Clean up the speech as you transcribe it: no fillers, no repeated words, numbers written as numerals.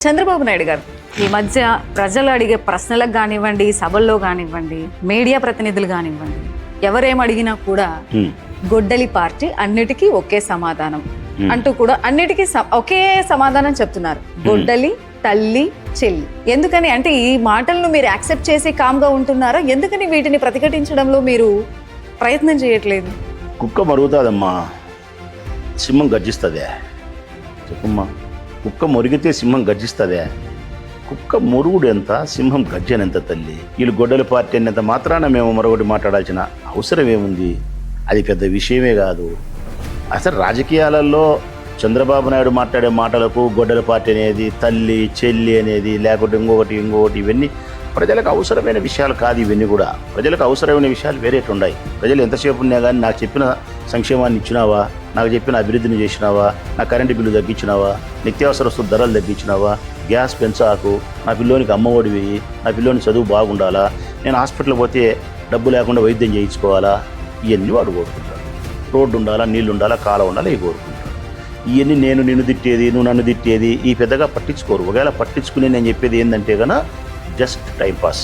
చంద్రబాబు నాయుడు గారు ఈ మధ్య ప్రజలు అడిగే ప్రశ్నలకు కానివ్వండి, సభల్లో కానివ్వండి, మీడియా ప్రతినిధులు కానివ్వండి, ఎవరేం అడిగినా కూడా గొడ్డలి పార్టీ అన్నిటికీ ఒకే సమాధానం అంటూ కూడా అన్నిటికీ ఒకే సమాధానం చెప్తున్నారు. గొడ్డలి, తల్లి, చెల్లి. ఎందుకని అంటే ఈ మాటలను మీరు యాక్సెప్ట్ చేసి కామ్గా ఉంటున్నారో, ఎందుకని వీటిని ప్రతిఘటించడంలో మీరు ప్రయత్నం చేయట్లేదు? కుక్క మరుగుతుందమ్మా, సింహం గర్జిస్తుందే. చెప్పమ్మా, కుక్క మొరిగితే సింహం గర్జిస్తుందే? కుక్క మొరుగుడు ఎంత, సింహం గర్జన ఎంత తల్లి? వీళ్ళు గొడ్డల పార్టీ అనేంత మాత్రాన మేము మరొకటి మాట్లాడాల్సిన అవసరం ఏముంది? అది పెద్ద విషయమే కాదు. అసలు రాజకీయాలలో చంద్రబాబు నాయుడు మాట్లాడే మాటలకు గొడ్డల పార్టీ అనేది, తల్లి చెల్లి అనేది, లేకుంటే ఇంకొకటి ఇవన్నీ ప్రజలకు అవసరమైన విషయాలు కాదు. ఇవన్నీ కూడా ప్రజలకు అవసరమైన విషయాలు వేరేటి ఉన్నాయి. ప్రజలు ఎంతసేపు ఉన్నా కానీ నాకు చెప్పిన సంక్షేమాన్ని ఇచ్చినావా, నాకు చెప్పిన అభివృద్ధిని చేసినావా, నా కరెంటు బిల్లు తగ్గించినావా, నిత్యావసర వస్తువుల ధరలు తగ్గించినావా, గ్యాస్ పెంచాకు, నా పిల్లోనికి అమ్మఒడి వేయి, నా పిల్లోని చదువు బాగుండాలా, నేను హాస్పిటల్ పోతే డబ్బు లేకుండా వైద్యం చేయించుకోవాలా, ఇవన్నీ వాడు కోరుకుంటాడు. రోడ్డు ఉండాలా, నీళ్ళు ఉండాలా, కాలం ఉండాలా, ఇవి కోరుకుంటాడు. ఇవన్నీ నేను నిన్ను తిట్టేది, నువ్వు నన్ను తిట్టేది ఈ పెద్దగా పట్టించుకోరు. ఒకవేళ పట్టించుకుని నేను చెప్పేది ఏంటంటే కనుక జస్ట్ టైంపాస్.